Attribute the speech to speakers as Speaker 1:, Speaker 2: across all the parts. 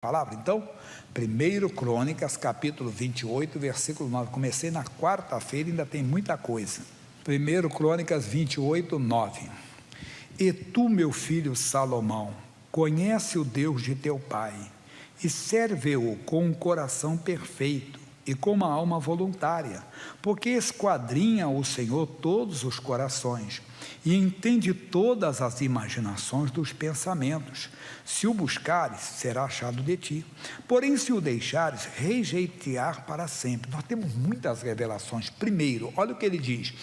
Speaker 1: Palavra, então, 1 Crônicas, capítulo 28, versículo 9. Comecei na quarta-feira, ainda tem muita coisa. 1 Crônicas 28, 9. E tu, meu filho Salomão, conhece o Deus de teu pai, e serve-o com um coração perfeito e com uma alma voluntária, porque esquadrinha o Senhor todos os corações, e entende todas as imaginações dos pensamentos. Se o buscares, será achado de ti. Porém, se o deixares, rejeitar para sempre. Nós temos muitas revelações. Primeiro, olha o que ele diz: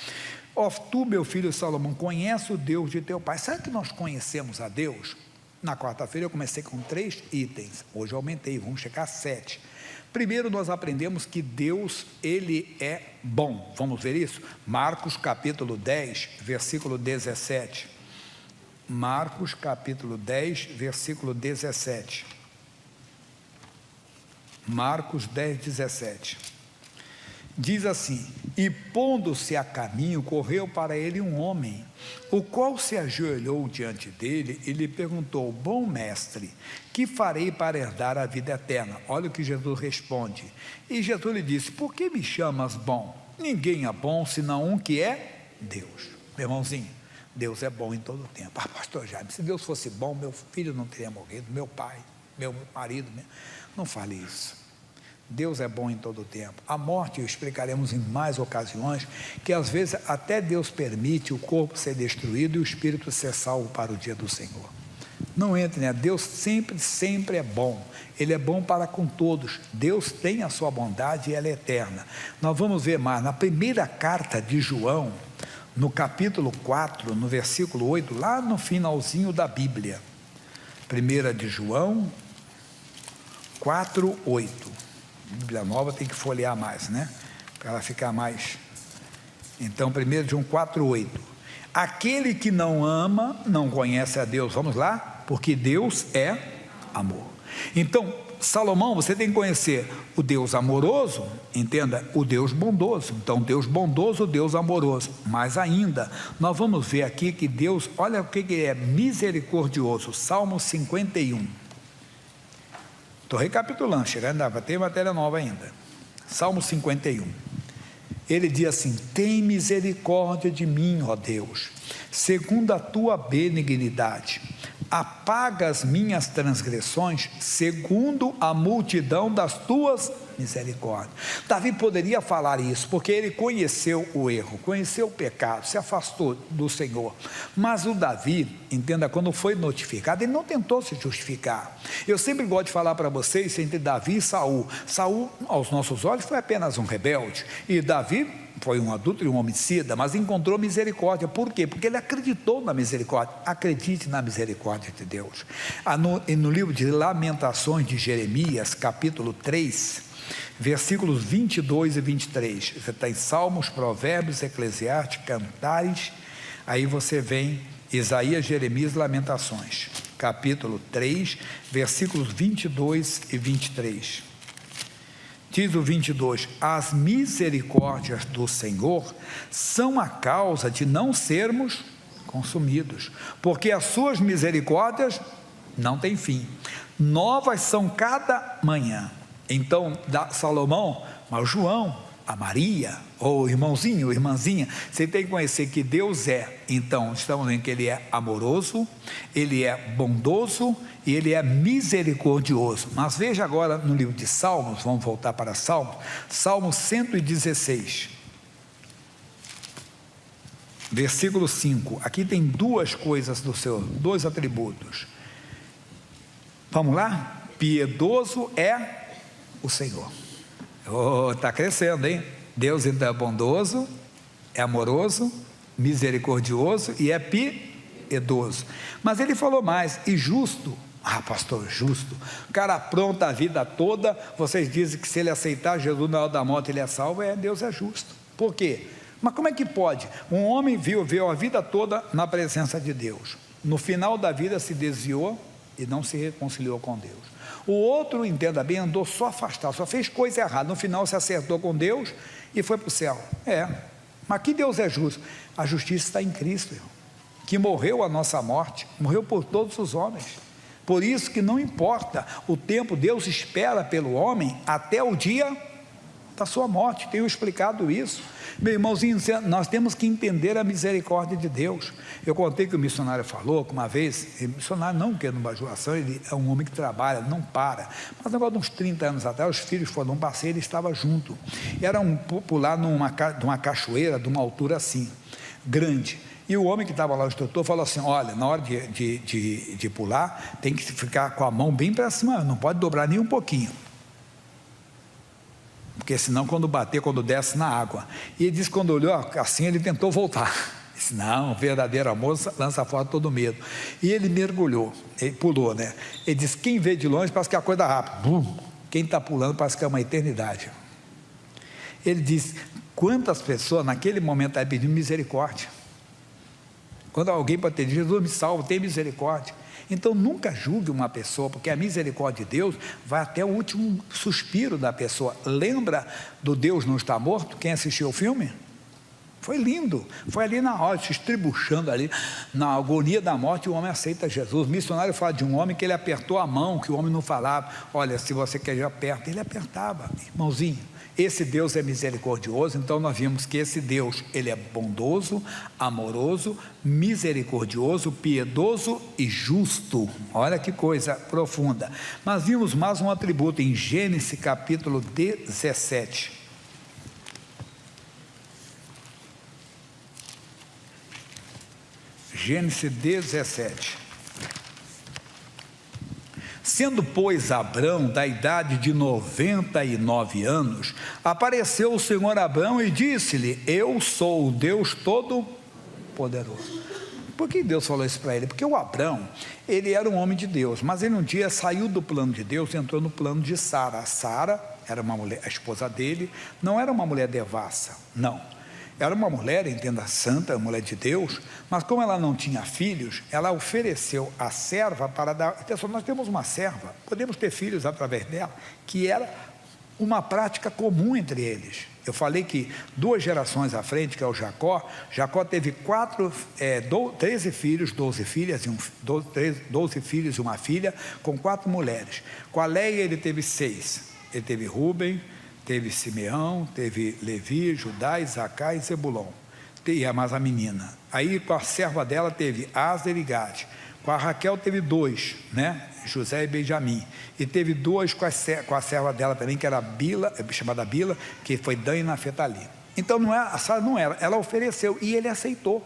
Speaker 1: ó, tu, meu filho Salomão, conhece o Deus de teu pai. Sabe que nós conhecemos a Deus? Na quarta-feira eu comecei com 3 itens, hoje eu aumentei, vamos chegar a 7. Primeiro nós aprendemos que Deus, Ele é bom. Vamos ver isso? Marcos capítulo 10, versículo 17. Marcos capítulo 10, versículo 17. Marcos 10, 17. Diz assim: e pondo-se a caminho, correu para ele um homem, o qual se ajoelhou diante dele e lhe perguntou: bom mestre, que farei para herdar a vida eterna? Olha o que Jesus responde. E Jesus lhe disse: por que me chamas bom? Ninguém é bom senão um que é Deus. Meu irmãozinho, Deus é bom em todo o tempo. Ah, pastor Jaime, se Deus fosse bom, meu filho não teria morrido, meu pai, meu marido, não fale isso. Deus é bom em todo o tempo. A morte, explicaremos em mais ocasiões, que às vezes até Deus permite o corpo ser destruído e o espírito ser salvo para o dia do Senhor. Não entre, né? Deus sempre é bom. Ele é bom para com todos. Deus tem a sua bondade e ela é eterna. Nós vamos ver mais na primeira carta de João, no capítulo 4, no versículo 8, lá no finalzinho da Bíblia. 1 de João 4, 8. Bíblia Nova tem que folhear mais, né? Para ela ficar mais. Então, 1 João 4, 8. Aquele que não ama, não conhece a Deus. Vamos lá? Porque Deus é amor. Então, Salomão, você tem que conhecer o Deus amoroso, entenda, o Deus bondoso. Então, Deus bondoso, Deus amoroso. Mas ainda, nós vamos ver aqui que Deus, olha o que é misericordioso. Salmo 51. Estou recapitulando, chegando, vai ter matéria nova ainda. Salmo 51. Ele diz assim: tem misericórdia de mim, ó Deus, segundo a tua benignidade. Apaga as minhas transgressões segundo a multidão das tuas misericórdias. Davi poderia falar isso, porque ele conheceu o erro, conheceu o pecado, se afastou do Senhor. Mas o Davi, entenda, quando foi notificado, ele não tentou se justificar. Eu sempre gosto de falar para vocês entre Davi e Saul. Saul, aos nossos olhos, foi apenas um rebelde, e Davi foi um adúltero e um homicida, mas encontrou misericórdia. Por quê? Porque ele acreditou na misericórdia. Acredite na misericórdia de Deus. No livro de Lamentações de Jeremias, capítulo 3, versículos 22 e 23, você está em Salmos, Provérbios, Eclesiastes, Cantares, aí você vem Isaías, Jeremias, Lamentações, capítulo 3, versículos 22 e 23. Diz o 22, as misericórdias do Senhor são a causa de não sermos consumidos, porque as suas misericórdias não têm fim, novas são cada manhã. Então, Salomão, mas João, a Maria, ou irmãozinho, irmãzinha, você tem que conhecer que Deus é, então, estamos vendo que Ele é amoroso, Ele é bondoso e Ele é misericordioso. Mas veja agora no livro de Salmos, vamos voltar para Salmos, Salmo 116, versículo 5, aqui tem duas coisas do Senhor, dois atributos. Vamos lá? Piedoso é o Senhor. Está crescendo, hein? Deus então é bondoso, é amoroso, misericordioso e é piedoso. Mas ele falou mais, e justo. Ah, pastor, justo. O cara apronta a vida toda. Vocês dizem que se ele aceitar Jesus na hora da morte ele é salvo. Deus é justo. Por quê? Mas como é que pode? Um homem viveu a vida toda na presença de Deus. No final da vida se desviou e não se reconciliou com Deus. O outro, entenda bem, andou só afastado, só fez coisa errada, no final se acertou com Deus e foi para o céu. Mas que Deus é justo? A justiça está em Cristo, irmão, que morreu a nossa morte, morreu por todos os homens. Por isso que não importa o tempo, Deus espera pelo homem até o dia da sua morte. Tenho explicado isso. Meu irmãozinho, nós temos que entender a misericórdia de Deus. Eu contei que o missionário falou que uma vez, missionário não quer numa bajulação, ele é um homem que trabalha, não para, mas agora de uns 30 anos atrás, os filhos foram num passeio, ele estava junto, era pular de uma cachoeira, de uma altura assim, grande, e o homem que estava lá, o instrutor, falou assim: olha, na hora de pular, tem que ficar com a mão bem para cima, não pode dobrar nem um pouquinho, porque senão quando bater, quando desce na água. E ele disse que quando olhou assim, ele tentou voltar. Ele disse: não, o verdadeiro amor lança fora todo medo. E ele mergulhou, ele pulou, né? Ele disse: quem vê de longe parece que é a coisa rápida. Quem está pulando parece que é uma eternidade. Ele disse: quantas pessoas naquele momento estavam pedindo misericórdia. Quando alguém pode ter: Jesus me salva, tem misericórdia. Então nunca julgue uma pessoa, porque a misericórdia de Deus vai até o último suspiro da pessoa. Lembra do Deus não está morto? Quem assistiu o filme? Foi lindo, foi ali na hora, se estribuchando ali, na agonia da morte, o homem aceita Jesus. O missionário fala de um homem que ele apertou a mão, que o homem não falava: olha, se você quer ir, aperta. Ele apertava. Irmãozinho, esse Deus é misericordioso. Então nós vimos que esse Deus, ele é bondoso, amoroso, misericordioso, piedoso e justo. Olha que coisa profunda. Mas vimos mais um atributo em Gênesis capítulo 17. Gênesis 17. Sendo, pois, Abrão da idade de 99 anos, apareceu o Senhor a Abrão e disse-lhe: eu sou o Deus Todo-Poderoso. Por que Deus falou isso para ele? Porque o Abrão, ele era um homem de Deus, mas ele um dia saiu do plano de Deus e entrou no plano de Sara. A Sara era uma mulher, a esposa dele, não era uma mulher devassa, não. Era uma mulher, entenda, santa, mulher de Deus, mas como ela não tinha filhos, ela ofereceu a serva para dar. Pessoal, nós temos uma serva, podemos ter filhos através dela, que era uma prática comum entre eles. Eu falei que 2 gerações à frente, que é o Jacó teve 13 filhos, 12 filhas, 12 filhos e uma filha, com 4 mulheres. Com a Leia ele teve 6, ele teve Rúben, teve Simeão, teve Levi, Judá, Isacar e Zebulon, e mais a menina. Aí com a serva dela teve Aser e Gade. Com a Raquel teve 2, né? José e Benjamim. E teve 2 com a serva dela também, que era Bila, chamada Bila, que foi Dan e Naphtali. Então a Sara não era, ela ofereceu e ele aceitou.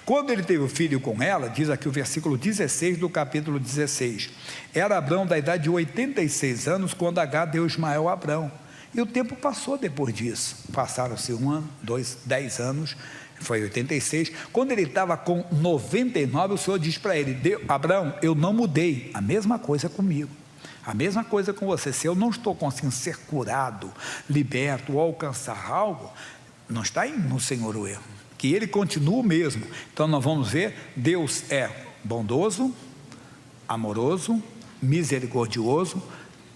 Speaker 1: Quando ele teve o filho com ela, diz aqui o versículo 16 do capítulo 16: era Abrão da idade de 86 anos, quando Agar deu Ismael a Abrão. E o tempo passou depois disso. Passaram-se 1 ano, 2, 10 anos, foi 86. Quando ele estava com 99, o Senhor diz para ele: Abraão, eu não mudei, a mesma coisa comigo, a mesma coisa com você. Se eu não estou conseguindo ser curado, liberto ou alcançar algo, não está no Senhor o erro, que ele continua o mesmo. Então nós vamos ver, Deus é bondoso, amoroso, misericordioso,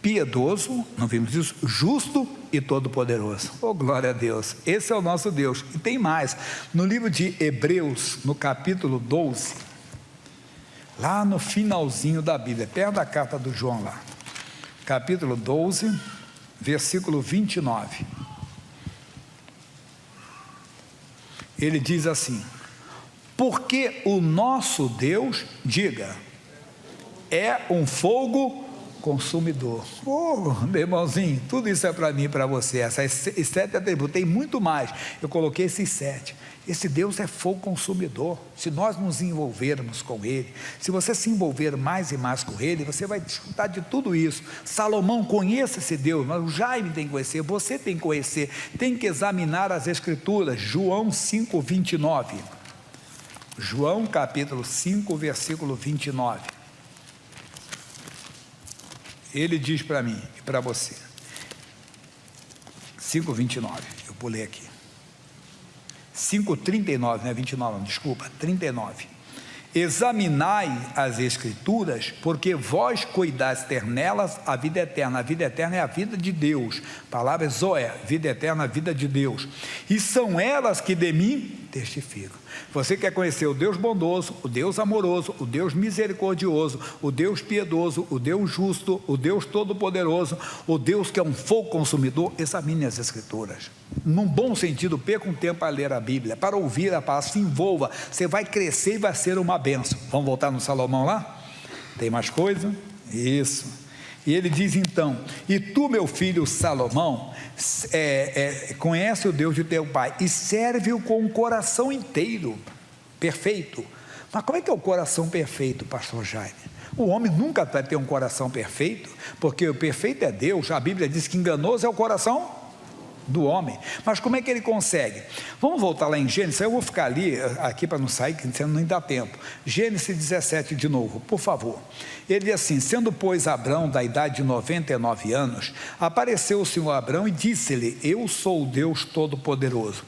Speaker 1: piedoso, não vimos isso, justo e todo-poderoso. Oh, glória a Deus, esse é o nosso Deus. E tem mais, no livro de Hebreus, no capítulo 12, lá no finalzinho da Bíblia, perto da carta do João lá, capítulo 12, versículo 29, ele diz assim: porque o nosso Deus, diga, é um fogo consumidor. Oh, meu irmãozinho, tudo isso é para mim e para você. Esses 7 atributos, tem muito mais, eu coloquei esses 7. Esse Deus é fogo consumidor. Se nós nos envolvermos com Ele, se você se envolver mais e mais com Ele, você vai desfrutar de tudo isso. Salomão, conheça esse Deus, mas o Jaime tem que conhecer, você tem que conhecer, tem que examinar as Escrituras. João 5, 29. João capítulo 5, versículo 29. Ele diz para mim e para você, 5,29, eu pulei aqui, 5,39, não é 29, não, desculpa, 39, examinai as Escrituras, porque vós cuidais ter nelas a vida eterna é a vida de Deus, palavra Zoé, vida eterna, a vida de Deus, e são elas que de mim testifico. Você quer conhecer o Deus bondoso, o Deus amoroso, o Deus misericordioso, o Deus piedoso, o Deus justo, o Deus todo-poderoso, o Deus que é um fogo consumidor? Examine as Escrituras. Num bom sentido, perca um tempo para ler a Bíblia, para ouvir a palavra, se envolva. Você vai crescer e vai ser uma bênção. Vamos voltar no Salomão lá? Tem mais coisa? Isso. E ele diz então: e tu, meu filho Salomão, conhece o Deus de teu pai e serve-o com o coração inteiro, perfeito. Mas como é que é o coração perfeito, pastor Jaime? O homem nunca vai ter um coração perfeito, porque o perfeito é Deus. A Bíblia diz que enganoso é o coração do homem. Mas como é que ele consegue? Vamos voltar lá em Gênesis. Eu vou ficar ali, aqui para não sair, que senão nem dá tempo. Gênesis 17 de novo, por favor. Ele diz assim: sendo pois Abrão da idade de 99 anos, apareceu o Senhor a Abrão e disse-lhe: eu sou o Deus Todo-Poderoso,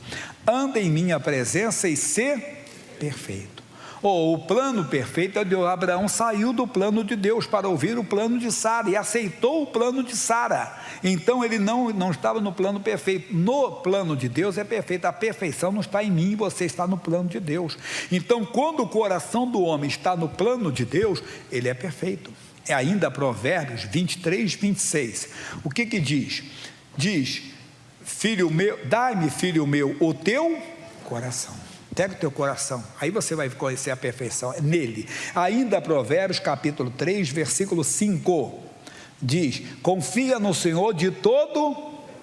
Speaker 1: anda em minha presença e ser perfeito. O plano perfeito é de Abraão. Saiu do plano de Deus para ouvir o plano de Sara e aceitou o plano de Sara. Então ele não estava no plano perfeito. No plano de Deus é perfeito. A perfeição não está em mim, você está no plano de Deus. Então, quando o coração do homem está no plano de Deus, ele é perfeito. É ainda Provérbios 23, 26. O que diz? Diz: filho meu, dai-me, filho meu, o teu coração. Pega o teu coração, aí você vai conhecer a perfeição, é nele. Ainda Provérbios capítulo 3, versículo 5, diz: confia no Senhor de todo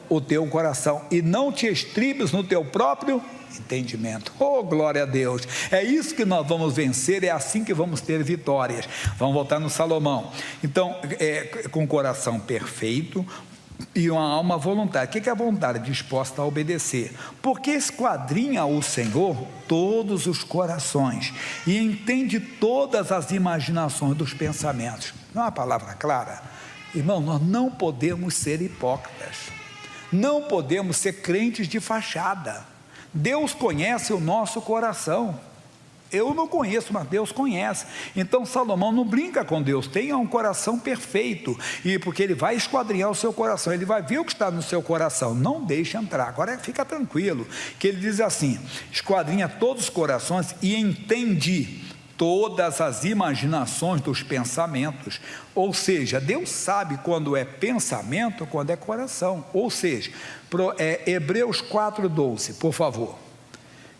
Speaker 1: o teu coração e não te estribes no teu próprio entendimento. Oh, glória a Deus! É isso que nós vamos vencer, é assim que vamos ter vitórias. Vamos voltar no Salomão. Então, com o coração perfeito e uma alma voluntária. O que é a vontade? Disposta a obedecer. Porque esquadrinha o Senhor todos os corações e entende todas as imaginações dos pensamentos. Não é uma palavra clara? Irmão, nós não podemos ser hipócritas, não podemos ser crentes de fachada. Deus conhece o nosso coração. Eu não conheço, mas Deus conhece. Então Salomão não brinca com Deus. Tenha um coração perfeito, e porque ele vai esquadrinhar o seu coração, ele vai ver o que está no seu coração. Não deixe entrar. Agora fica tranquilo, que ele diz assim: esquadrinha todos os corações e entende todas as imaginações dos pensamentos. Ou seja, Deus sabe quando é pensamento, quando é coração. Ou seja, Hebreus 4,12, por favor.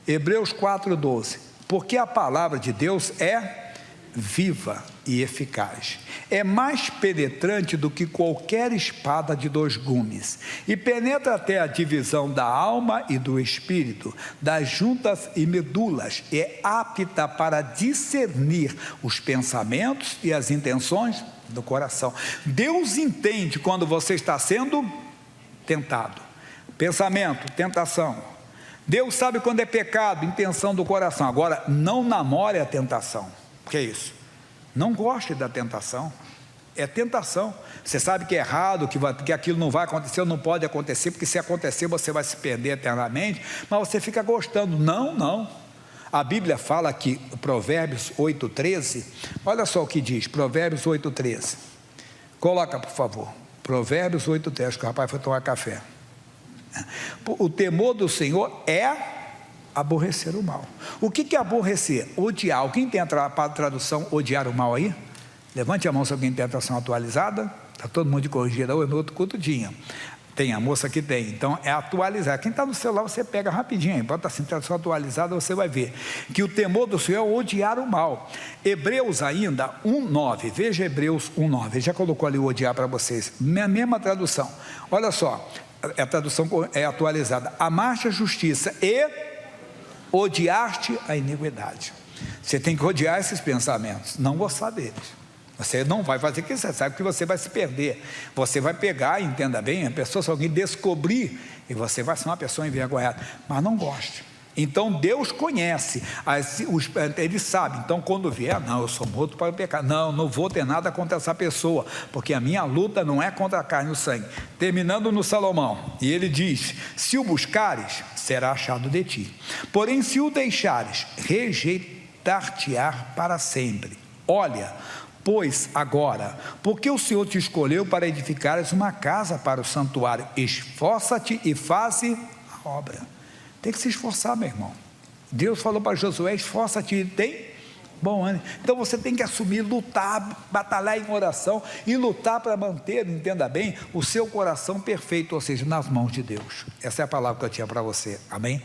Speaker 1: Hebreus 4,12. Porque a palavra de Deus é viva e eficaz, é mais penetrante do que qualquer espada de 2 gumes, e penetra até a divisão da alma e do espírito, das juntas e medulas, é apta para discernir os pensamentos e as intenções do coração. Deus entende quando você está sendo tentado. Pensamento, tentação. Deus sabe quando é pecado, intenção do coração. Agora, não namore a tentação. O que é isso? Não goste da tentação. É tentação. Você sabe que é errado, que aquilo não vai acontecer, não pode acontecer, porque se acontecer você vai se perder eternamente, mas você fica gostando. Não. A Bíblia fala aqui, Provérbios 8,13, olha só o que diz, Provérbios 8,13. Coloca, por favor. Provérbios 8,13, que o rapaz foi tomar café. O temor do Senhor é aborrecer o mal. O que é aborrecer? Odiar. Alguém tem a tradução odiar o mal aí? Levante a mão se alguém tem a tradução atualizada. Está todo mundo de corrigida hoje, no outro culto tinha. Tem, a moça que tem. Então é atualizar. Quem está no celular, você pega rapidinho aí, bota assim, tradução atualizada, você vai ver que o temor do Senhor é odiar o mal. Hebreus ainda 1,9. Veja Hebreus 1,9. Ele já colocou ali o odiar para vocês. Mesma tradução. Olha só. A tradução é atualizada: amaste a justiça e odiaste a iniquidade. Você tem que odiar esses pensamentos, não gostar deles. Você não vai fazer que você sabe que você vai se perder. Você vai pegar, entenda bem, a pessoa, se alguém descobrir, e você vai ser uma pessoa envergonhada, mas não goste. Então Deus conhece, Ele sabe. Então quando vier, não, eu sou morto para o pecado, não vou ter nada contra essa pessoa, porque a minha luta não é contra a carne e o sangue. Terminando no Salomão, e ele diz: se o buscares, será achado de ti, porém se o deixares, rejeitar-te-á para sempre. Olha, pois agora, porque o Senhor te escolheu para edificares uma casa para o santuário, esforça-te e faze a obra. Tem que se esforçar, meu irmão. Deus falou para Josué: esforça-te e tem bom ânimo. Então você tem que assumir, lutar, batalhar em oração e lutar para manter, entenda bem, o seu coração perfeito, ou seja, nas mãos de Deus. Essa é a palavra que eu tinha para você, amém?